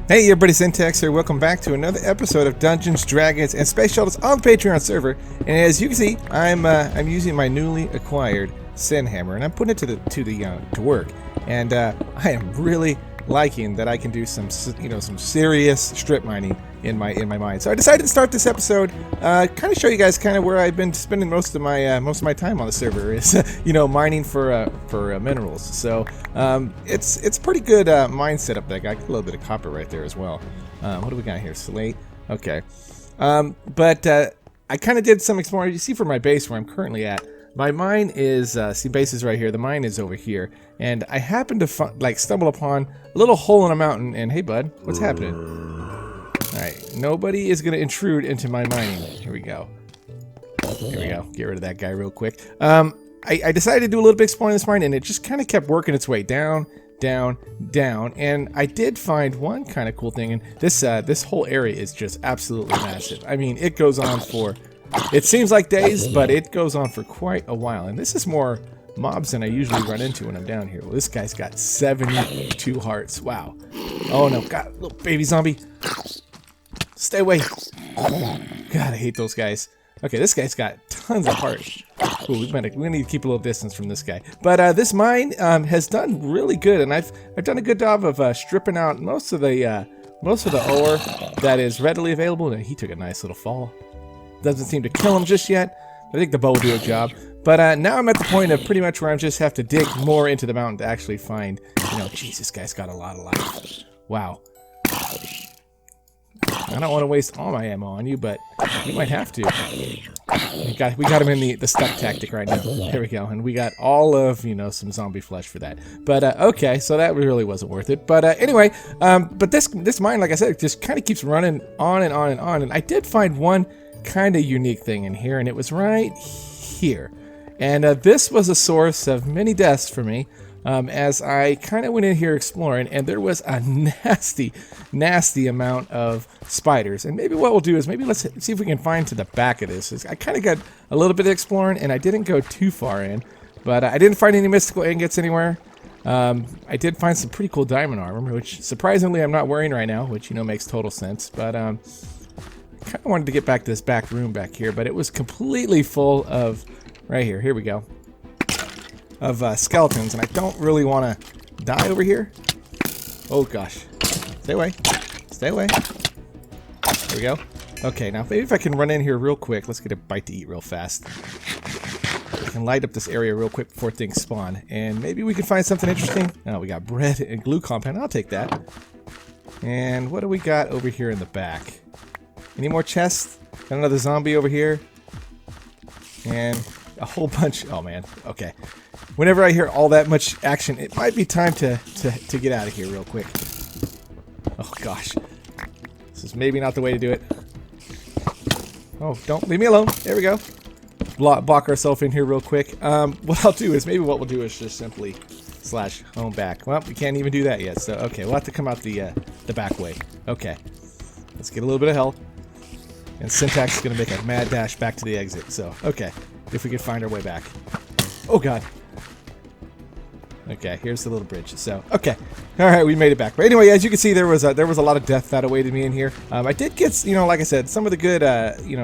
Hey everybody, Syntax here. Welcome back to another episode of Dungeons, Dragons, and Space Shuttles on the Patreon server. And as you can see, I'm using my newly acquired Sin Hammer, and I'm putting it to work. And I am really liking that I can do some serious strip mining in my mine. So I decided to start this episode, kind of show you guys kind of where I've been spending most of my time on the server is mining for minerals. So it's pretty good mine setup. That got a little bit of copper right there as well. What do we got here? Slate. Okay. But I kind of did some exploring. You see from my base where I'm currently at. My mine is, base is right here, the mine is over here, and I happened to stumble upon a little hole in a mountain, and hey bud, what's happening? Alright, nobody is going to intrude into my mining. Here we go. Here we go, get rid of that guy real quick. I decided to do a little bit of exploring this mine, and it just kind of kept working its way down, down, down, and I did find one kind of cool thing, and this whole area is just absolutely massive. I mean, it goes on for... It seems like days, but it goes on for quite a while. And this is more mobs than I usually run into when I'm down here. Well, this guy's got 72 hearts. Wow. Oh no, God, little baby zombie. Stay away. God, I hate those guys. Okay, this guy's got tons of hearts. Ooh, we need to keep a little distance from this guy. But this mine has done really good, and I've done a good job of stripping out most of the ore that is readily available. And he took a nice little fall. Doesn't seem to kill him just yet. I think the bow will do a job. But now I'm at the point of pretty much where I just have to dig more into the mountain to actually find, geez, this guy's got a lot of life. Wow. I don't want to waste all my ammo on you, but we might have to. We got him in the stuck tactic right now. There we go. And we got all of, some zombie flesh for that. But, okay, so that really wasn't worth it. But, anyway, but this mine, like I said, just kind of keeps running on and on and on. And I did find one kind of unique thing in here, and it was right here. And this was a source of many deaths for me as I kind of went in here exploring, and there was a nasty amount of spiders. And maybe what we'll do is maybe let's see if we can find to the back of this. I kind of got a little bit of exploring, and I didn't go too far in, but I didn't find any mystical ingots anywhere. I did find some pretty cool diamond armor, which surprisingly I'm not wearing right now, which makes total sense. But kind of wanted to get back to this back room back here, but it was completely full of, right here, here we go, of skeletons, and I don't really want to die over here. Oh gosh, stay away, stay away. There we go. Okay, now maybe if I can run in here real quick, let's get a bite to eat real fast. We can light up this area real quick before things spawn, and maybe we can find something interesting. Oh, we got bread and glue compound, I'll take that. And what do we got over here in the back? Any more chests? Got another zombie over here. And a whole bunch. Oh man. Okay. Whenever I hear all that much action, it might be time to get out of here real quick. Oh gosh. This is maybe not the way to do it. Oh, don't leave me alone. There we go. Block ourselves in here real quick. What I'll do is, maybe what we'll do is just simply / home back. Well, we can't even do that yet. So, okay, we'll have to come out the back way. Okay. Let's get a little bit of health. And Syntax is going to make a mad dash back to the exit. So, okay. If we can find our way back. Oh, God. Okay, here's the little bridge. So, okay. Alright, we made it back. But anyway, as you can see, there was a lot of death that awaited me in here. I did get, like I said, some of the good,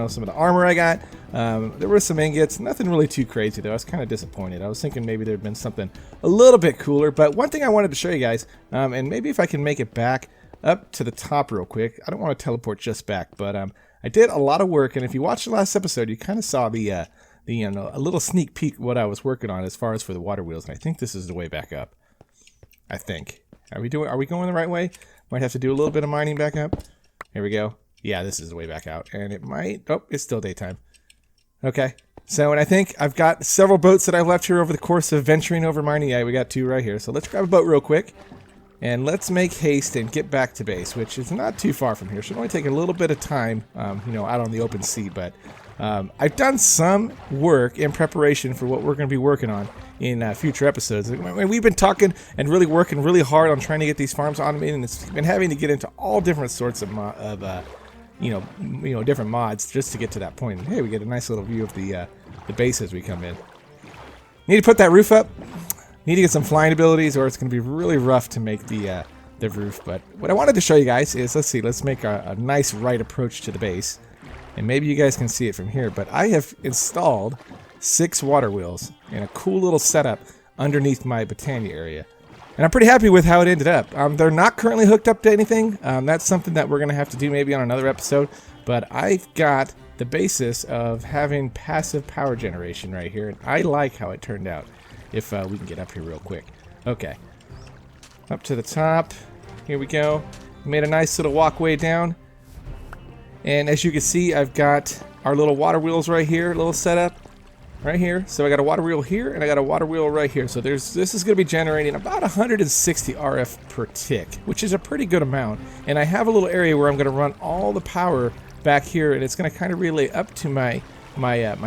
some of the armor I got. There were some ingots. Nothing really too crazy, though. I was kind of disappointed. I was thinking maybe there had been something a little bit cooler. But one thing I wanted to show you guys, and maybe if I can make it back up to the top real quick. I don't want to teleport just back, but I did a lot of work, and if you watched the last episode, you kind of saw a little sneak peek what I was working on as far as for the water wheels, and I think this is the way back up. I think. Are we going the right way? Might have to do a little bit of mining back up. Here we go. Yeah, this is the way back out, and it might. Oh, it's still daytime. Okay. So, and I think I've got several boats that I've left here over the course of venturing over mining. Yeah, we got 2 right here. So let's grab a boat real quick. And let's make haste and get back to base, which is not too far from here. Should only take a little bit of time, out on the open sea. But I've done some work in preparation for what we're going to be working on in future episodes. We've been talking and really working really hard on trying to get these farms automated, and it's been having to get into all different sorts of different mods just to get to that point. And hey, we get a nice little view of the base as we come in. Need to put that roof up. Need to get some flying abilities, or it's going to be really rough to make the the roof. But what I wanted to show you guys is, let's see, let's make a nice right approach to the base. And maybe you guys can see it from here, but I have installed 6 water wheels in a cool little setup underneath my Britannia area. And I'm pretty happy with how it ended up. They're not currently hooked up to anything. That's something that we're going to have to do maybe on another episode. But I've got the basis of having passive power generation right here. And I like how it turned out. If we can get up here real quick. Okay. Up to the top. Here we go. Made a nice little walkway down. And as you can see, I've got our little water wheels right here. Little setup. Right here. So I got a water wheel here and I got a water wheel right here. So this is going to be generating about 160 RF per tick, which is a pretty good amount. And I have a little area where I'm going to run all the power back here, and it's going to kind of relay up to my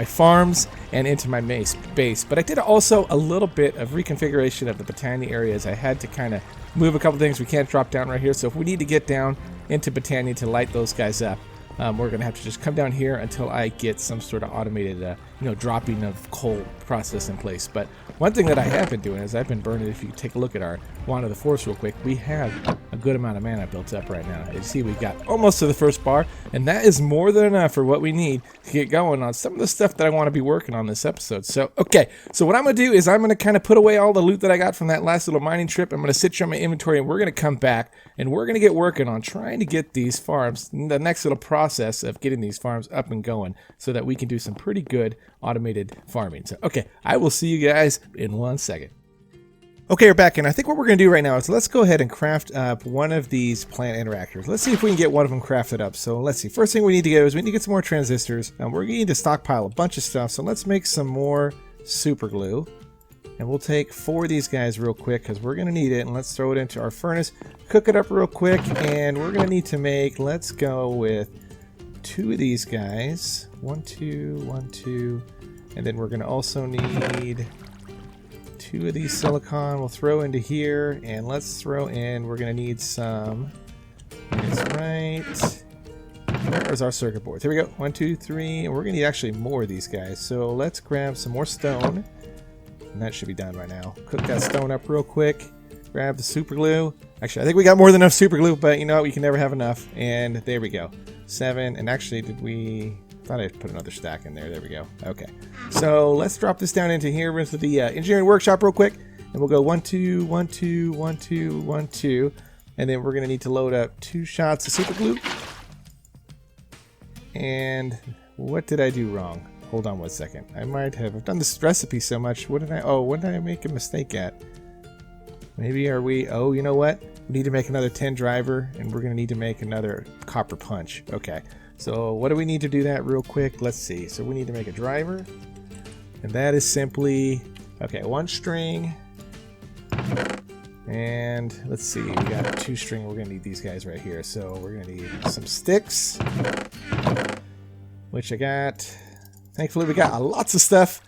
farms and into my base. But I did also a little bit of reconfiguration of the Britannia areas. I had to kind of move a couple things. We can't drop down right here. So if we need to get down into Britannia to light those guys up, we're going to have to just come down here until I get some sort of automated, dropping of coal process in place. But one thing that I have been doing is I've been burning, if you take a look at our Wand of the Force real quick, we have a good amount of mana built up right now. As you see, we've got almost to the first bar, and that is more than enough for what we need to get going on some of the stuff that I want to be working on this episode. So, okay, so what I'm going to do is I'm going to kind of put away all the loot that I got from that last little mining trip. I'm going to sit here on my inventory, and we're going to come back, and we're going to get working on trying to get these farms, the next little process of getting these farms up and going so that we can do some pretty good automated farming. So, okay, I will see you guys in 1 second. Okay, we're back, and I think what we're going to do right now is let's go ahead and craft up one of these plant interactors. Let's see if we can get one of them crafted up. So let's see. First thing we need to do is we need to get some more transistors. We're going to need to stockpile a bunch of stuff. So let's make some more super glue. And we'll take 4 of these guys real quick because we're going to need it. And let's throw it into our furnace, cook it up real quick, and we're going to need to make, let's go with 2 of these guys. 1, 2, 1, 2. And then we're going to also need 2 of these silicon. We'll throw into here, and let's throw in, we're going to need some, that's right, where's our circuit board? Here we go, 1, 2, 3, and we're going to need actually more of these guys. So let's grab some more stone, and that should be done right now. Cook that stone up real quick, grab the super glue. Actually, I think we got more than enough super glue, but you know what, you can never have enough. And there we go, 7, and actually I thought I put another stack in there. There we go. Okay. So let's drop this down into here into the engineering workshop real quick. And we'll go 1, 2, 1, 2, 1, 2, 1, 2. And then we're going to need to load up 2 shots of super glue. And what did I do wrong? Hold on 1 second. I've done this recipe so much. What did I make a mistake at? Maybe you know what? We need to make another 10 driver, and we're going to need to make another copper punch. Okay. So what do we need to do that real quick? Let's see. So we need to make a driver, and that is simply, okay, 1 string, and let's see, we got 2 string. We're gonna need these guys right here. So we're gonna need some sticks, which I got. Thankfully, we got lots of stuff.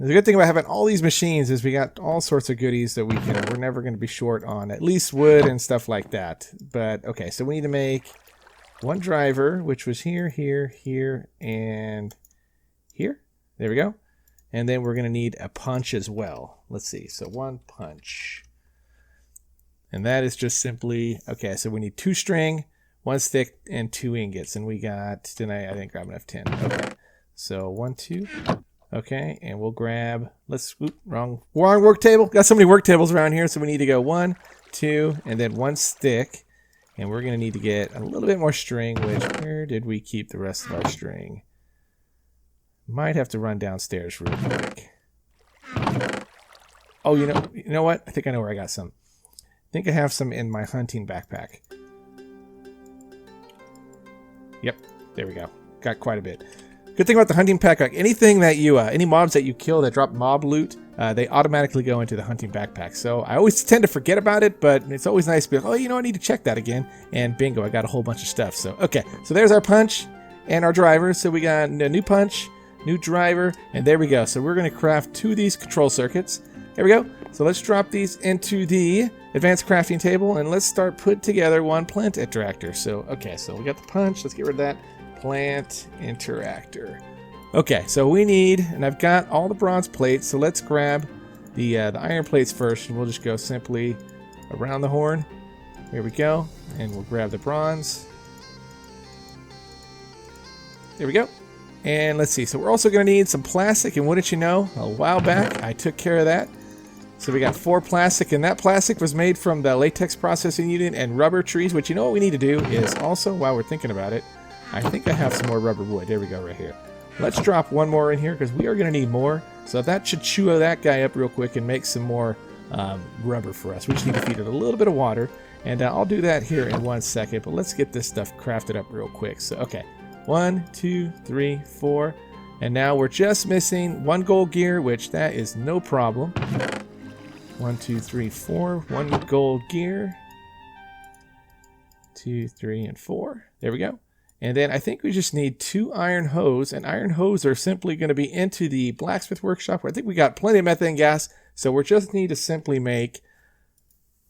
The good thing about having all these machines is we got all sorts of goodies that we're never going to be short on, at least wood and stuff like that. But okay, so we need to make 1 driver, which was here, here, here, and here. There we go. And then we're going to need a punch as well. Let's see. So 1 punch. And that is just simply, okay, so we need 2 string, 1 stick, and 2 ingots. And we got, I didn't grab enough tin. Okay. So 1, 2. Okay, and we'll grab, wrong work table. Got so many work tables around here, so we need to go 1, 2, and then 1 stick. And we're going to need to get a little bit more string, which, where did we keep the rest of our string? Might have to run downstairs real quick. Oh, you know what? I think I know where I got some. I think I have some in my hunting backpack. Yep, there we go. Got quite a bit. Good thing about the hunting pack, like anything that any mobs that you kill that drop mob loot, they automatically go into the hunting backpack. So I always tend to forget about it, but it's always nice to be like, oh, I need to check that again. And bingo, I got a whole bunch of stuff. So, okay, so there's our punch and our driver. So we got a new punch, new driver, and there we go. So we're going to craft 2 of these control circuits. There we go. So let's drop these into the advanced crafting table, and let's start putting together 1 plant interactor. So, okay, so we got the punch. Let's get rid of that. Plant interactor. Okay, so we need, and I've got all the bronze plates, so let's grab the iron plates first, and we'll just go simply around the horn. Here we go. And we'll grab the bronze. There we go. And let's see. So we're also going to need some plastic. And wouldn't you know, a while back, I took care of that. So we got 4 plastic. And that plastic was made from the latex processing unit and rubber trees. Which you know what we need to do is also, while we're thinking about it, I think I have some more rubber wood. There we go, right here. Let's drop one more in here because we are going to need more. So that should chew that guy up real quick and make some more rubber for us. We just need to feed it a little bit of water. And I'll do that here in 1 second. But let's get this stuff crafted up real quick. So, okay. 1, 2, 3, 4. And now we're just missing 1 gold gear, which that is no problem. 1, 2, 3, 4. 1 gold gear. 2, 3, and 4. There we go. And then I think we just need 2 iron hose. And iron hose are simply going to be into the blacksmith workshop. I think we got plenty of methane gas. So we just need to simply make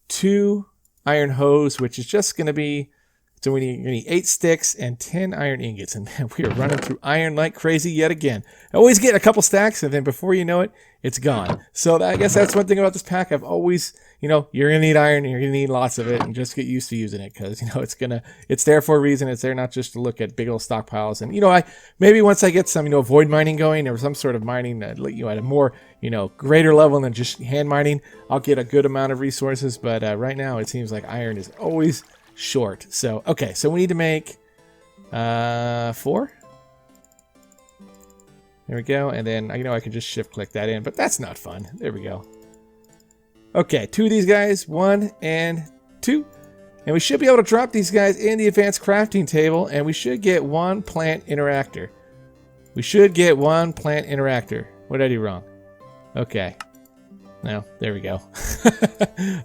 2 iron hose, which is just going to be... So we need 8 sticks and 10 iron ingots. And man, we are running through iron like crazy yet again. I always get a couple stacks, and then before you know it, it's gone. So I guess that's one thing about this pack. I've always, you know, you're going to need iron, and you're going to need lots of it, and just get used to using it because, you know, it's there for a reason. It's there not just to look at big old stockpiles. And, you know, maybe once I get some, you know, void mining going or some sort of mining, you know, at a more, you know, greater level than just hand mining, I'll get a good amount of resources. But right now, it seems like iron is always short. So, okay, so we need to make 4. There we go. And then, you know, I can just shift click that in, but that's not fun. There we go. Okay, 2 of these guys, 1 and 2. And we should be able to drop these guys in the advanced crafting table, and we should get 1 plant interactor. We should get 1 plant interactor. What did I do wrong? Okay. No, there we go.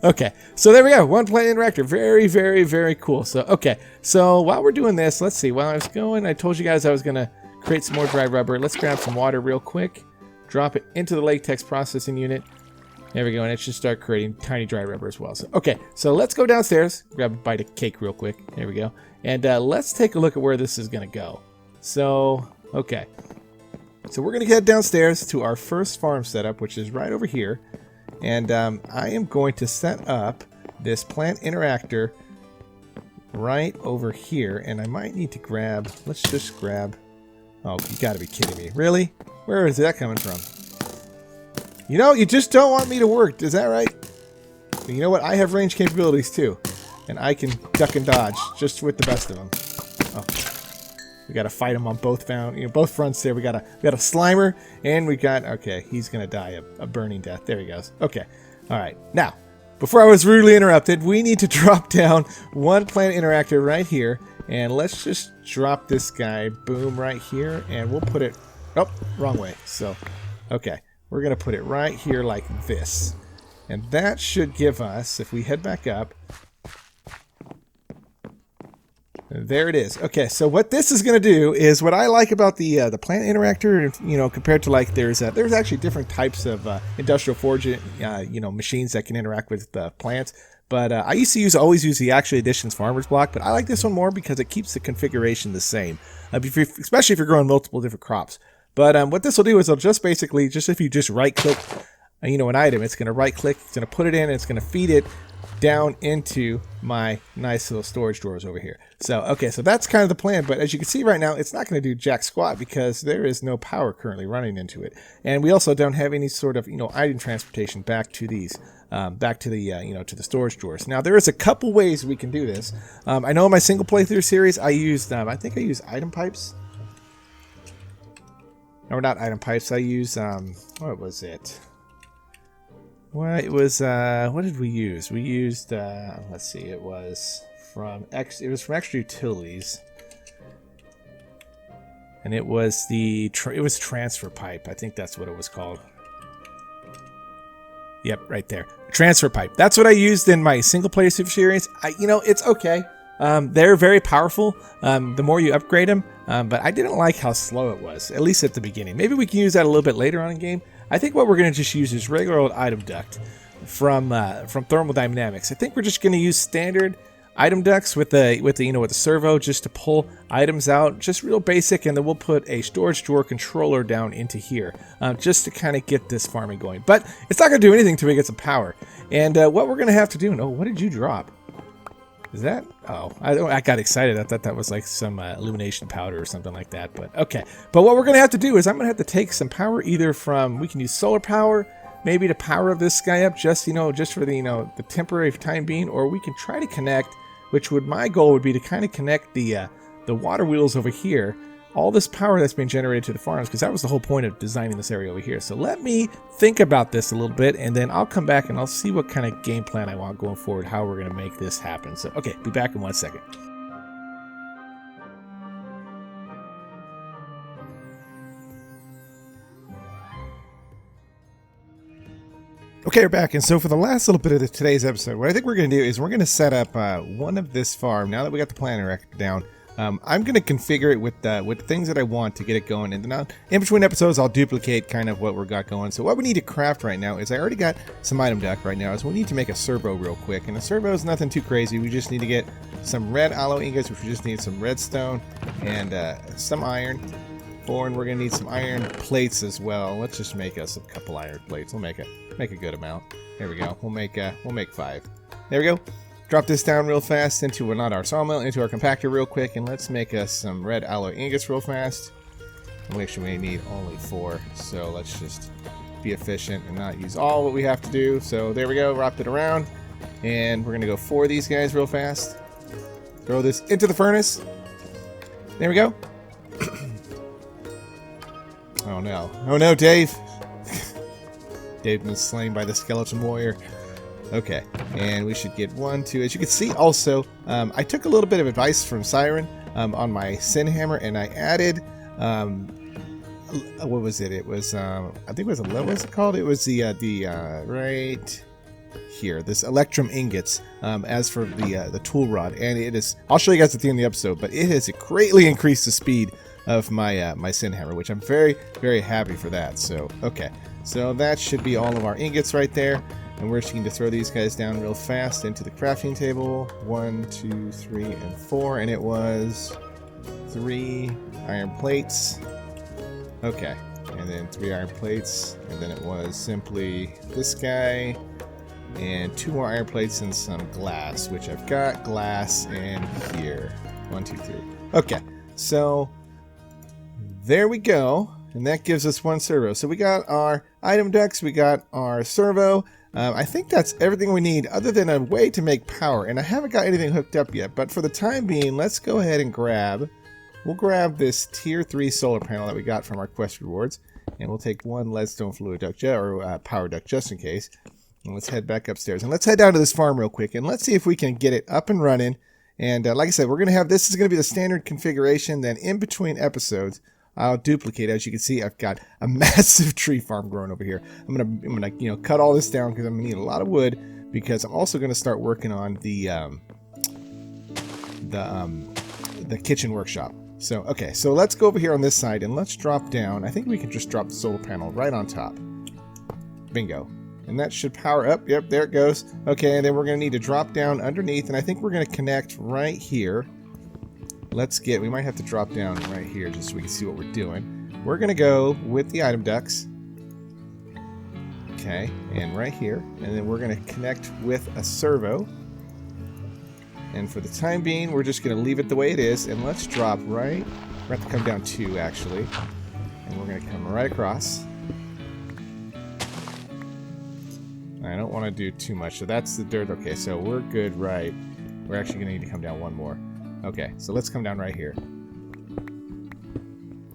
Okay, so there we go. 1 plant interactor. Very, very, very cool. So, okay. So while we're doing this, let's see. While I was going, I told you guys I was going to create some more dry rubber. Let's grab some water real quick. Drop it into the latex processing unit. There we go. And it should start creating tiny dry rubber as well. So, okay. So let's go downstairs. Grab a bite of cake real quick. There we go. And let's take a look at where this is going to go. So, okay. So we're going to head downstairs to our first farm setup, which is right over here. And I am going to set up this plant interactor right over here. And I might need to grab, let's just grab, oh, you gotta be kidding me. Really? Where is that coming from? You know, you just don't want me to work. Is that right? And you know what? I have range capabilities too. And I can duck and dodge just with the best of them. Oh. We gotta fight him on both both fronts there. We got a Slimer, and we got, okay, he's gonna die a burning death. There he goes. Okay, all right. Now, before I was rudely interrupted, we need to drop down 1 plant interactor right here, and let's just drop this guy, boom, right here, and we'll put it, oh, wrong way. So, okay, we're gonna put it right here like this, and that should give us, if we head back up. There it is. Okay, so what this is going to do is what I like about the plant interactor, you know, compared to like there's actually different types of industrial forge, you know, machines that can interact with plants. But I used to always use the Actual Additions farmer's block, but I like this one more because it keeps the configuration the same, especially if you're growing multiple different crops. But what this will do is it'll just basically, just if you just right click, you know, an item, it's going to right click, it's going to put it in, and it's going to feed it down into my nice little storage drawers over here. So, okay, so that's kind of the plan, but as you can see right now, it's not going to do jack squat because there is no power currently running into it. And we also don't have any sort of, you know, item transportation back to these, back to the, you know, to the storage drawers. Now, there is a couple ways we can do this. I know in my single playthrough series, I used, I think I used item pipes. No, not item pipes. I used, what was it? Well, it was, what did we use? We used, let's see, it was from Extra Utilities. And it was it was transfer pipe. I think that's what it was called. Yep, right there. Transfer pipe. That's what I used in my single player series. You know, it's okay. They're very powerful, the more you upgrade them, but I didn't like how slow it was, at least at the beginning. Maybe we can use that a little bit later on in game. I think what we're going to just use is regular old item duct from thermodynamics. I think we're just going to use standard item ducts with the you know, with the servo just to pull items out, just real basic, and then we'll put a storage drawer controller down into here just to kind of get this farming going. But it's not going to do anything until we get some power. And what we're going to have to do... Oh, what did you drop? Is that... Oh, I got excited. I thought that was like some illumination powder or something like that. But okay. But what we're going to have to do is I'm going to have to take some power either from... We can use solar power, maybe to power this guy up just, just for the, the temporary time being. Or we can try to connect, which would... My goal would be to kind of connect the water wheels over here. All this power that's being generated to the farms, because that was the whole point of designing this area over here. So let me think about this a little bit, and then I'll come back and I'll see what kind of game plan I want going forward, how we're going to make this happen. So, okay, be back in 1 second. Okay, we're back, and so for the last little bit of today's episode, what I think we're going to do is we're going to set up one of this farm. Now that we got the planner down, I'm going to configure it with the things that I want to get it going. And then in between episodes, I'll duplicate kind of what we got going. So what we need to craft right now is I already got some item duct right now. So we need to make a servo real quick. And a servo is nothing too crazy. We just need to get some red aloe ingots, which we just need some redstone and some iron. And we're going to need some iron plates as well. Let's just make us a couple iron plates. We'll make a good amount. There we go. We'll make 5. There we go. Drop this down real fast into not our sawmill, into our compactor real quick, and let's make us some red alloy ingots real fast. And actually, we need only 4, so let's just be efficient and not use all what we have to do. So there we go, wrapped it around, and we're gonna go 4 of these guys real fast. Throw this into the furnace. There we go. Oh no, Dave! Dave's been slain by the skeleton warrior. Okay, and we should get 1, 2. As you can see, also, I took a little bit of advice from Siren on my sin hammer, and I added, what was it? It was, I think it was what was it called? It was the right here, this electrum ingots, as for the tool rod, and it is. I'll show you guys at the end of the episode, but it has greatly increased the speed of my my sin hammer, which I'm very, very happy for that. So, okay, so that should be all of our ingots right there. And we're just going to throw these guys down real fast into the crafting table. 1, 2, 3, and 4. And it was 3 iron plates. Okay. And then 3 iron plates. And then it was simply this guy. And 2 more iron plates and some glass, which I've got glass in here. 1, 2, 3. Okay. So there we go. And that gives us 1 servo. So we got our item ducts. We got our servo. I think that's everything we need other than a way to make power, and I haven't got anything hooked up yet, but for the time being, let's go ahead and we'll grab this tier 3 solar panel that we got from our quest rewards, and we'll take 1 leadstone fluid duct or power duct just in case, and let's head back upstairs, and let's head down to this farm real quick, and let's see if we can get it up and running, and like I said, we're going to have, this is going to be the standard configuration, then in between episodes, I'll duplicate. As you can see, I've got a massive tree farm growing over here. I'm gonna cut all this down because I'm gonna need a lot of wood, because I'm also gonna start working on the kitchen workshop. So okay, so let's go over here on this side and let's drop down. I think we can just drop the solar panel right on top. Bingo. And that should power up. Yep, there it goes. Okay, and then we're gonna need to drop down underneath, and I think we're gonna connect right here. We might have to drop down right here just so we can see what we're doing. We're going to go with the item ducts. Okay, and right here. And then we're going to connect with a servo. And for the time being, we're just going to leave it the way it is. And let's drop right. We're going to come down 2, actually. And we're going to come right across. I don't want to do too much. So that's the dirt. Okay, so we're good, right? We're actually going to need to come down 1 more. Okay, so let's come down right here.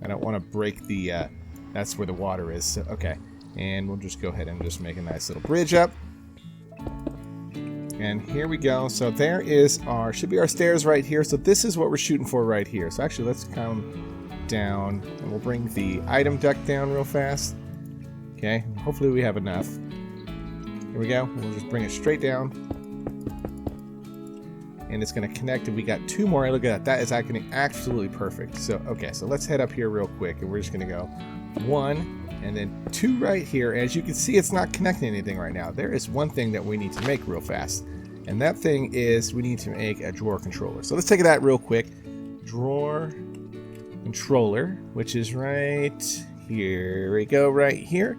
I don't want to break the, that's where the water is. So, okay, and we'll just go ahead and just make a nice little bridge up. And here we go. So there is should be our stairs right here. So this is what we're shooting for right here. So actually, let's come down, and we'll bring the item duct down real fast. Okay, hopefully we have enough. Here we go. We'll just bring it straight down. And it's going to connect, and we got 2 more. Look at that. That is actually absolutely perfect. So, okay, so let's head up here real quick, and we're just going to go 1 and then 2 right here. As you can see, it's not connecting anything right now. There is one thing that we need to make real fast, and that thing is we need to make a drawer controller. So let's take that real quick. Drawer controller, which is right here. We go right here.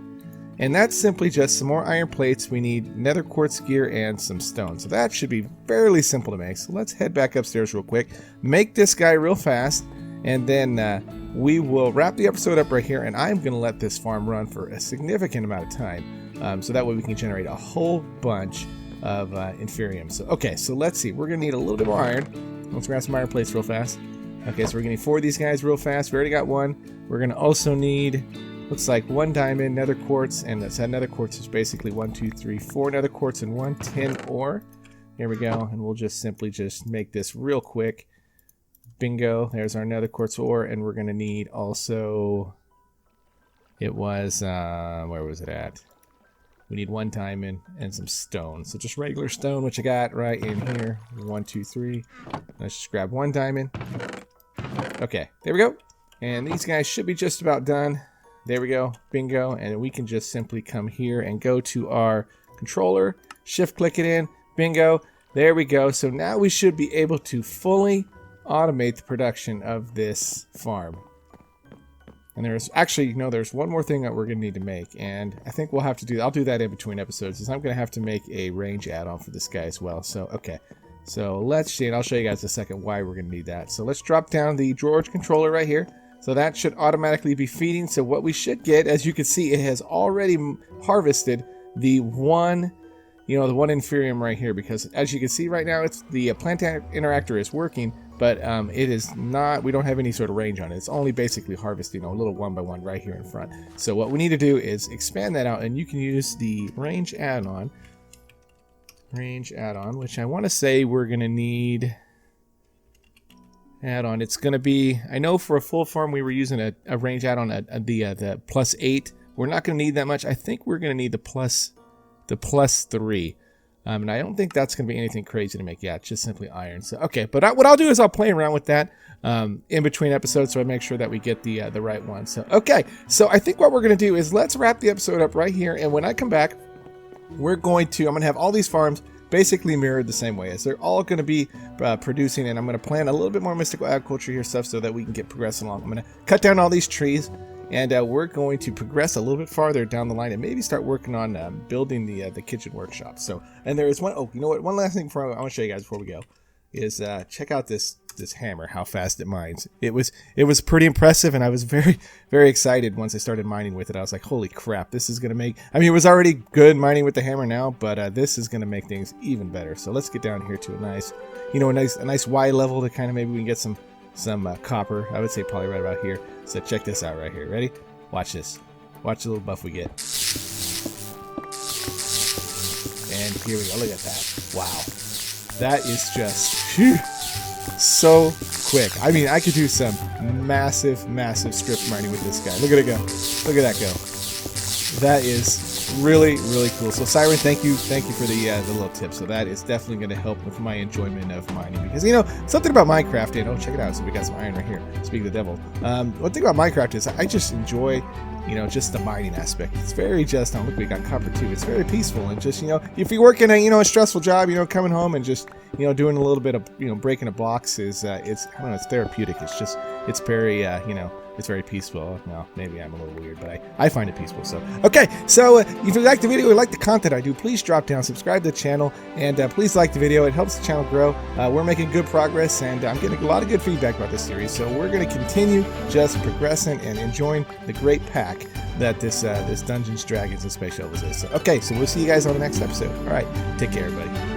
And that's simply just some more iron plates. We need nether quartz gear and some stone. So that should be fairly simple to make. So let's head back upstairs real quick, make this guy real fast, and then we will wrap the episode up right here. And I'm going to let this farm run for a significant amount of time, so that way we can generate a whole bunch of inferium. So okay, so let's see. We're going to need a little bit more iron. Let's grab some iron plates real fast. Okay, so we're going to need 4 of these guys real fast. We already got 1. We're going to also need, looks like 1 diamond, nether quartz, and that nether quartz is basically 1, 2, 3, 4 nether quartz and 1 tin ore. Here we go, and we'll just simply just make this real quick. Bingo, there's our nether quartz ore, and we're going to need also, it was, where was it at? We need 1 diamond and some stone. So just regular stone, which I got right in here. 1, 2, 3. Let's just grab 1 diamond. Okay, there we go. And these guys should be just about done. There we go, bingo, and we can just simply come here and go to our controller, shift click it in, bingo, there we go. So now we should be able to fully automate the production of this farm. And there's actually, there's one more thing that we're going to need to make, and I think we'll have to do, I'll do that in between episodes, is I'm going to have to make a range add-on for this guy as well. So, okay, so let's see, and I'll show you guys in a second why we're going to need that. So let's drop down the George controller right here. So that should automatically be feeding. So what we should get, as you can see, it has already harvested the one, the 1 inferium right here, because as you can see right now, it's the plant interactor is working, but it is not, we don't have any sort of range on it. It's only basically harvesting a little 1 by 1 right here in front. So what we need to do is expand that out, and you can use the range add-on, which I want to say we're going to need add-on. It's going to be, I know for a full farm we were using a range add-on, the +8. We're not going to need that much. I think we're going to need the +3. And I don't think that's going to be anything crazy to make. Yeah, it's just simply iron. So okay, but what I'll do is I'll play around with that in between episodes, so I make sure that we get the right one. So okay, so I think what we're going to do is let's wrap the episode up right here, and when I come back, I'm going to have all these farms basically mirrored the same way, as they're all going to be producing, and I'm going to plant a little bit more mystical agriculture here stuff so that we can get progressing along. I'm going to cut down all these trees, and we're going to progress a little bit farther down the line and maybe start working on building the kitchen workshop. So, and there is one, oh, you know what, one last thing I want to show you guys before we go is check out this hammer, how fast it mines. It was pretty impressive, and I was very, very excited once I started mining with it. I was like, holy crap, this is going to make, I mean, it was already good mining with the hammer now, but this is going to make things even better. So let's get down here to a nice, a nice Y level to kind of maybe we can get some copper. I would say probably right about here. So check this out right here. Ready? Watch this. Watch the little buff we get. And here we go. Look at that. Wow. That is just so quick. I mean, I could do some massive script mining with this guy. Look at it go. Look at that go. That is really, really cool. So Siren, thank you for the little tip. So that is definitely going to help with my enjoyment of mining, because something about Minecraft, check it out. So we got some iron right here. Speaking of the devil, one thing about Minecraft is I just enjoy just the mining aspect. It's very just, oh, look, we got copper too. It's very peaceful, and just, if you work in a stressful job, coming home and just, doing a little bit of, breaking a box is, I don't know, it's therapeutic. It's just, it's very, it's very peaceful. Well, maybe I'm a little weird, but I find it peaceful. So, okay. So if you like the video or like the content I do, please drop down, subscribe to the channel, and please like the video. It helps the channel grow. We're making good progress, and I'm getting a lot of good feedback about this series. So we're going to continue just progressing and enjoying the great pack that this Dungeons, Dragons, and Space Shuttles is. So, okay, so we'll see you guys on the next episode. All right, take care, everybody.